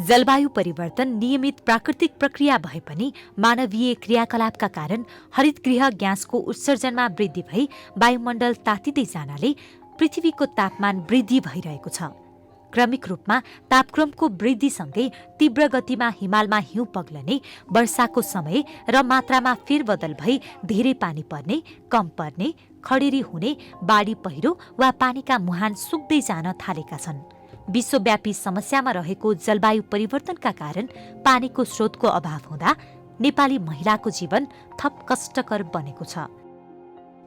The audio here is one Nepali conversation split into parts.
जलवायु परिवर्तन नियमित प्राकृतिक प्रक्रिया भए पनि मानवीय क्रियाकलापका कारण हरितगृह ग्यासको उत्सर्जनमा वृद्धि भई वायुमण्डल तातिँदै जानाले पृथ्वीको तापमान वृद्धि भइरहेको छ। क्रमिक रूपमा तापक्रमको वृद्धिसँगै तीव्र गतिमा हिमालमा हिउँ पग्लने, वर्षाको समय र मात्रामा फेरबदल भई धेरै पानी पर्ने, कम पर्ने, खडेरी हुने, बाढी पहिरो वा पानीका मुहान सुक्दै जान थालेका छन्। विश्वव्यापी समस्यामा रहेको जलवायु परिवर्तनका कारण पानीको स्रोतको अभाव हुँदा नेपाली महिलाको जीवन थप कष्टकर बनेको छ।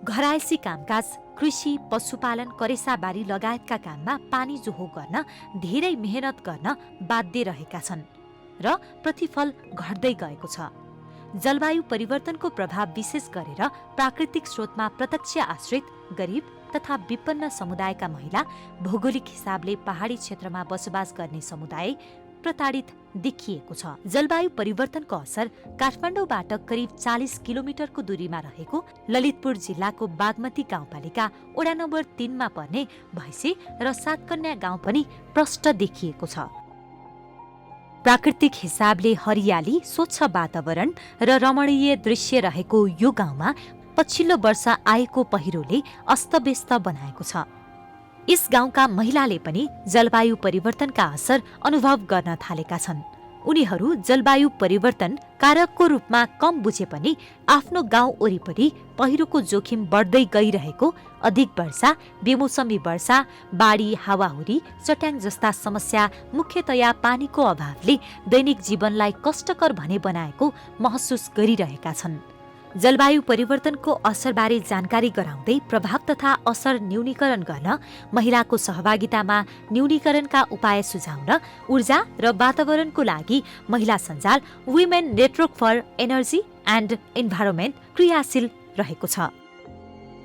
घरायसी कामकाज, कृषि, पशुपालन, करेसाबारी लगायतका काममा पानी जोहो गर्न धेरै मेहनत गर्न बाध्य रहेका छन् र प्रतिफल घट्दै गएको छ। जलवायु परिवर्तनको प्रभाव विशेष गरेर प्राकृतिक स्रोतमा प्रत्यक्ष आश्रित गरिब तथा विपन्न समुदायका महिला, भौगोलिक हिसाबले पहाडी क्षेत्रमा बसोबास गर्ने समुदाय प्रताडित देखिएको छ। जलवायु परिवर्तनको असर काठमाडौँबाट करिब 40 किलोमिटरको दूरीमा रहेको ललितपुर जिल्लाको बागमती गाउँपालिका वडा नम्बर 3 मा पर्ने भैँसे र सातकन्या गाउँ पनि प्रष्ट देखिएको छ। प्राकृतिक हिसाबले हरियाली, स्वच्छ वातावरण र रमणीय दृश्य रहेको यो गाउँमा पछिल्लो वर्ष आएको पहिरोले अस्तव्यस्त बनाएको छ। यस गाउँका महिलाले पनि जलवायु परिवर्तनका असर अनुभव गर्न थालेका छन्। उनीहरू जलवायु परिवर्तन कारकको रूपमा कम बुझे पनि आफ्नो गाउँ वरिपरि पहिरोको जोखिम बढ्दै गइरहेको अधिक वर्षा, बेमौसमी वर्षा, बाढी, हावाहुरी, चट्याङ जस्ता समस्या मुख्यतया पानीको अभावले दैनिक जीवनलाई कष्टकर भने बनाएको महसुस गरिरहेका छन्। जलवायु परिवर्तनको असरबारे जानकारी गराउँदै प्रभाव तथा असर न्यूनीकरण गर्न, महिलाको सहभागितामा न्यूनीकरणका उपाय सुझाउन ऊर्जा र वातावरणको लागि महिला सञ्जाल women network for energy and environment क्रियाशील रहेको छ।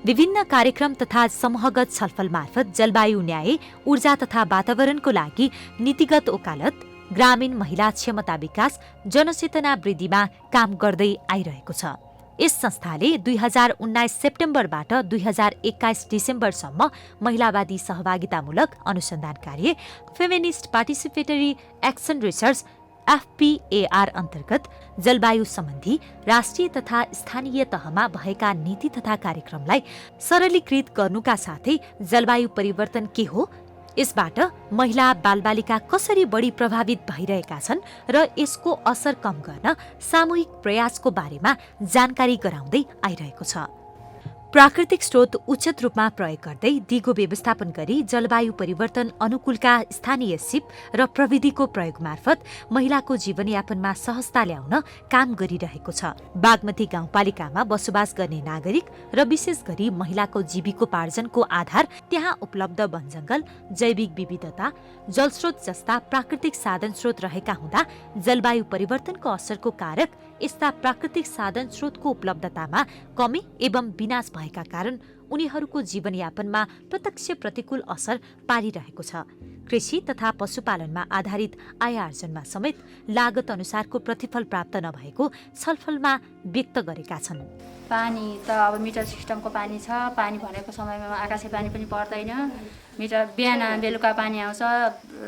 विभिन्न कार्यक्रम तथा समूहगत छलफल मार्फत जलवायु न्याय, ऊर्जा तथा वातावरणको लागि नीतिगत वकालत, ग्रामीण महिला क्षमता विकास, जनचेतना वृद्धिमा काम गर्दै आइरहेको छ। यस संस्थाले 2019 सेप्टेम्बरबाट 2021 डिसेम्बरसम्म महिलावादी सहभागितामूलक अनुसन्धान कार्य feminist participatory action research FPAR अन्तर्गत जलवायु सम्बन्धी राष्ट्रिय तथा स्थानीय तहमा भएका नीति तथा कार्यक्रमलाई सरलीकृत गर्नुका साथै जलवायु परिवर्तन के हो, यसबाट महिला बालबालिका कसरी बढी प्रभावित भइरहेका छन् र यसको असर कम गर्न सामूहिक प्रयासको बारेमा जानकारी गराउँदै आइरहेको छ। प्राकृतिक स्रोत उचित रूपमा प्रयोग गर्दै दिगो व्यवस्थापन गरी जलवायु परिवर्तन अनुकूलका स्थानीय सिप र प्रविधिको प्रयोग मार्फत महिलाको जीवनयापनमा सहजता ल्याउन काम गरिरहेको छ। बागमती गाउँपालिकामा बसोबास गर्ने नागरिक र विशेष गरी महिलाको जीविकोपार्जनको आधार त्यहाँ उपलब्ध वनजङ्गल, जैविक विविधता, जलस्रोत जस्ता प्राकृतिक साधन स्रोत रहेका हुँदा जलवायु परिवर्तनको असरको कारक यस्ता प्राकृतिक साधन स्रोतको उपलब्धतामा कमी एवं विनाश भएका कारण उनीहरूको जीवनयापनमा प्रत्यक्ष प्रतिकूल असर पारिरहेको छ। कृषि तथा पशुपालनमा आधारित आय आर्जनमा समेत लागत अनुसारको प्रतिफल प्राप्त नभएको छलफलमा व्यक्त गरेका छन्। पानी त अब मिटर सिस्टमको पानी छ, पानी भनेको समयमा आकाशे पानी पनि पर्दैन। मिटर बिहान बेलुका पानी आउँछ,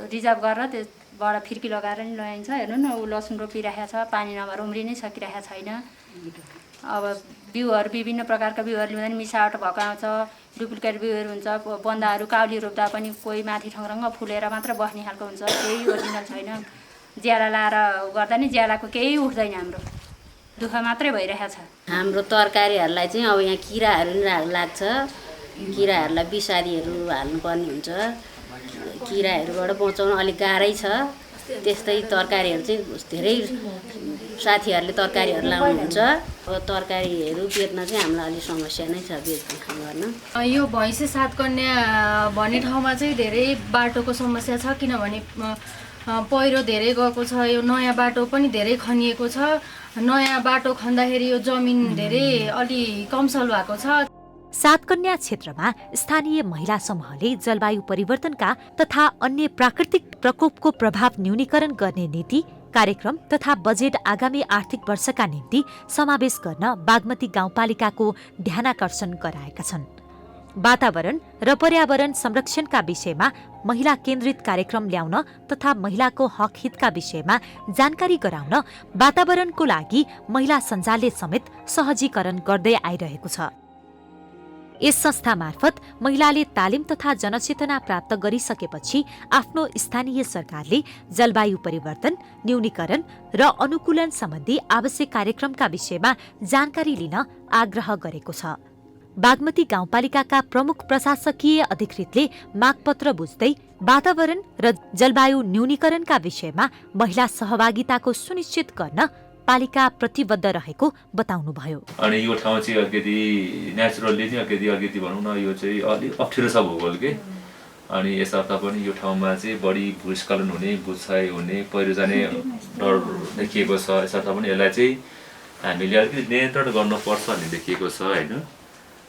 रिजर्भ गरेर त्यसबाट फिर्की लगाएर नि ल्याइन्छ। हेर्नु न, ऊ लसुन रोपिरहेको छ, पानी नभएर उम्रिनै सकिरहेको छैन। अब बिउहरू विभिन्न प्रकारका बिउहरू ल्याउँदा मिसावट भएको आउँछ, डुप्लिकेट बिउहरू हुन्छ। बन्दाहरू काउली रोप्दा पनि कोही माथि ठङरङ्ग फुलेर मात्र बस्ने खालको हुन्छ, केही ओरिजिनल छैन। ज्याला लाएर गर्दा नि ज्यालाको केही उठ्दैन, हाम्रो दुःख मात्रै भइरहेको छ। हाम्रो तरकारीहरूलाई चाहिँ अब यहाँ किराहरू नि लाग्छ, किराहरूलाई विषादीहरू हाल्नुपर्ने हुन्छ। किराहरूबाट बचाउन अलिक गाह्रै छ। त्यस्तै तरकारीहरू चाहिँ धेरै साथीहरूले तरकारीहरू लाउनुहुन्छ। अब तरकारीहरू बेच्न चाहिँ हामीलाई अलिक समस्या नै छ बेच्न गर्न। यो भैँसे सातकन्या भन्ने ठाउँमा चाहिँ धेरै बाटोको समस्या छ, किनभने पहिरो धेरै गएको छ। यो नयाँ बाटो पनि धेरै खनिएको छ। नयाँ बाटो खन्दाखेरि यो जमिन धेरै अलि कमसल भएको छ। सातकन्या क्षेत्रमा स्थानीय महिला समूहले जलवायु परिवर्तनका तथा अन्य प्राकृतिक प्रकोपको प्रभाव न्यूनीकरण गर्ने नीति, कार्यक्रम तथा बजेट आगामी आर्थिक वर्षका निम्ति समावेश गर्न बागमती गाउँपालिकाको ध्यानाकर्षण गराएका छन्। वातावरण र पर्यावरण संरक्षणका विषयमा महिला केन्द्रित कार्यक्रम ल्याउन तथा महिलाको हक हितका विषयमा जानकारी गराउन वातावरणको लागि महिला सञ्जालले समेत सहजीकरण गर्दै आइरहेको छ। यस संस्था मार्फत महिलाले तालिम तथा जनचेतना प्राप्त गरिसकेपछि आफ्नो स्थानीय सरकारले जलवायु परिवर्तन, न्यूनीकरण र अनुकूलन सम्बन्धी आवश्यक कार्यक्रमका विषयमा जानकारी लिन आग्रह गरेको छ। बागमती गाउँपालिकाका प्रमुख प्रशासकीय अधिकृतले मागपत्र बुझ्दै वातावरण र जलवायु न्यूनीकरणका विषयमा महिला सहभागिताको सुनिश्चित गर्न पालिका प्रतिबद्ध रहेको बताउनुभयो। अनि यो ठाउँ चाहिँ अलिकति नेचुरल्ली चाहिँ अलिकति भनौँ न यो चाहिँ अलिक अप्ठ्यारो छ भूगोल के। अनि यसर्थ पनि यो ठाउँमा चाहिँ बढी भूस्खलन हुने, भूक्षय हुने, पहिरो जाने डर देखिएको छ। यसर्थ पनि यसलाई चाहिँ हामीले अलिकति नियन्त्रण गर्नुपर्छ भन्ने देखिएको छ होइन।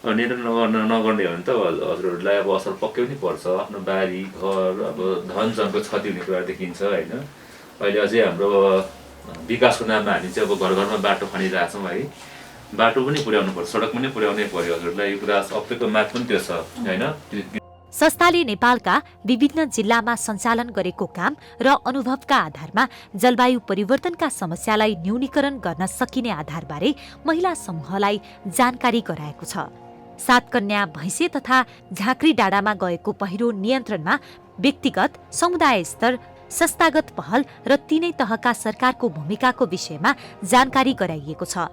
नियन्त्रण नगर्ने हो भने त हजुरहरूलाई अब असर पक्कै पनि पर्छ। आफ्नो बारी घर अब धन जनको क्षति हुने कुरा देखिन्छ होइन। अहिले अझै हाम्रो विकासको नाममा हामी चाहिँ अब घर घरमा बाटो खनिरहेछौँ है। बाटो पनि पुर्याउनु पर्छ, सडक पनि पुर्याउनै पर्यो हजुरलाई। यो कुरा सबैको माग पनि त्यो छ होइन। संस्थाले नेपालका विभिन्न जिल्लामा सञ्चालन गरेको काम र अनुभवका आधारमा जलवायु परिवर्तनका समस्यालाई न्यूनीकरण गर्न सकिने आधारबारे महिला समूहलाई जानकारी गराएको छ। सातकन्या, भैँसे तथा झाँक्री डाँडामा गएको पहिरो नियन्त्रणमा व्यक्तिगत, समुदाय स्तर, संस्थागत पहल र तीनै तहका सरकारको भूमिकाको विषयमा जानकारी गराइएको छ।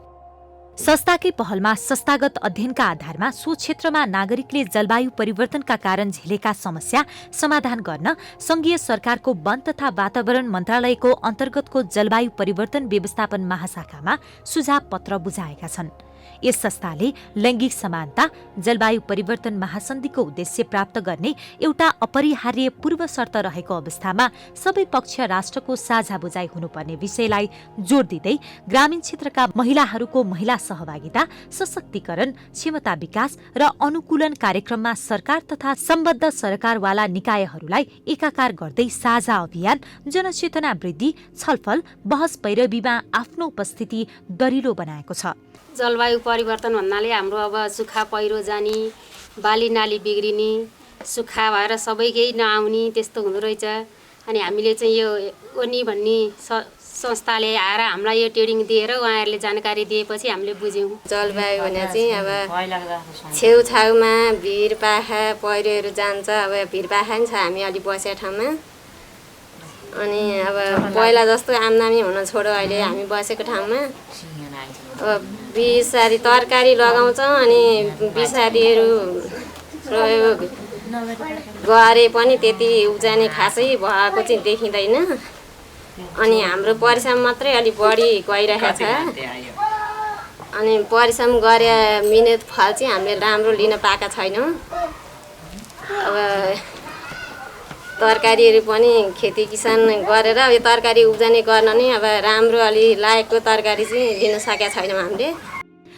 संस्थाकै पहलमा संस्थागत अध्ययनका आधारमा सो क्षेत्रमा नागरिकले जलवायु परिवर्तनका कारण झेलेका समस्या समाधान गर्न संघीय सरकारको वन तथा वातावरण मन्त्रालयको अन्तर्गतको जलवायु परिवर्तन व्यवस्थापन महाशाखामा सुझाव पत्र बुझाएका छन्। यस संस्थाले लैङ्गिक समानता, जलवायु परिवर्तन महासन्धिको उद्देश्य प्राप्त गर्ने एउटा अपरिहार्य पूर्व शर्त रहेको अवस्थामा सबै पक्ष राष्ट्रको साझा बुझाइ हुनुपर्ने विषयलाई जोड दिँदै ग्रामीण क्षेत्रका महिलाहरूको महिला सहभागिता, सशक्तिकरण, क्षमता विकास र अनुकूलन कार्यक्रममा सरकार तथा सम्बद्ध सरकारवाला निकायहरूलाई एकाकार गर्दै साझा अभियान, जनचेतना वृद्धि, छलफल, बहस पैरवीमा आफ्नो उपस्थिति दरिलो बनाएको छ। जलवायु परिवर्तन भन्नाले हाम्रो अब सुक्खा पहिरो जाने, बाली नाली बिग्रिने, सुक्खा भएर सबै केही नआउने त्यस्तो हुँदो रहेछ। अनि हामीले चाहिँ यो ओनी भन्ने संस्थाले आएर हामीलाई यो ट्रेनिङ दिएर उहाँहरूले जानकारी दिएपछि हामीले बुझ्यौँ। जलवायु भने चाहिँ अब छेउछाउमा भिरपाखा पहिरोहरू जान्छ। अब भिरपाखा नि छ हामी अलि बसेको ठाउँमा। अनि अब पहिला जस्तो आमदामी हुन छोड्यो अहिले हामी बसेको ठाउँमा। अब बिसारी तरकारी लगाउँछौँ अनि बिसारीहरू प्रयोग गरे पनि त्यति उब्जनी खासै भएको चाहिँ देखिँदैन। अनि हाम्रो परिश्रम मात्रै अलि बढी गइरहेको छ। अनि परिश्रम गरे मिहिनेत फल चाहिँ हामीले राम्रो लिन पाएका छैनौँ। अब तरकारीहरू पनि खेती किसान गरेर यो तरकारी उब्जनी गर्न नै अब राम्रो अलि लायकको तरकारी चाहिँ लिन सकेका छैनौँ हामीले।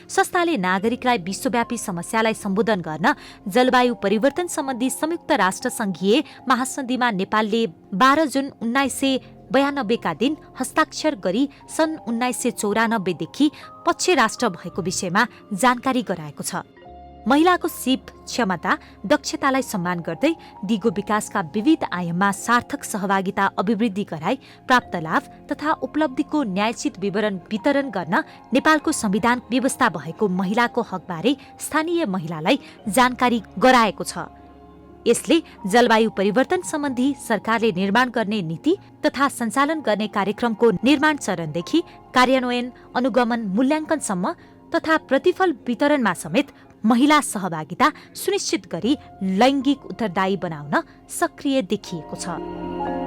संस्थाले नागरिकलाई विश्वव्यापी समस्यालाई सम्बोधन गर्न जलवायु परिवर्तन सम्बन्धी संयुक्त राष्ट्र संघीय महासन्धिमा नेपालले 12 जुन 1992 का दिन हस्ताक्षर गरी सन् 1994 देखि पक्ष राष्ट्र भएको विषयमा जानकारी गराएको छ। महिलाको सिप, क्षमता, दक्षतालाई सम्मान गर्दै दिगो विकासका विविध आयाममा सार्थक सहभागिता अभिवृद्धि गराई प्राप्त लाभ तथा उपलब्धिको न्यायोचित वितरण गर्न नेपालको संविधान व्यवस्था भएको महिलाको हकबारे स्थानीय महिलालाई जानकारी गराएको छ। यसले जलवायु परिवर्तन सम्बन्धी सरकारले निर्माण गर्ने नीति तथा सञ्चालन गर्ने कार्यक्रमको निर्माण चरणदेखि कार्यान्वयन, अनुगमन, मूल्याङ्कनसम्म तथा प्रतिफल वितरणमा समेत महिला सहभागिता सुनिश्चित गरी लैङ्गिक उत्तरदायी बनाउन सक्रिय देखिएको छ।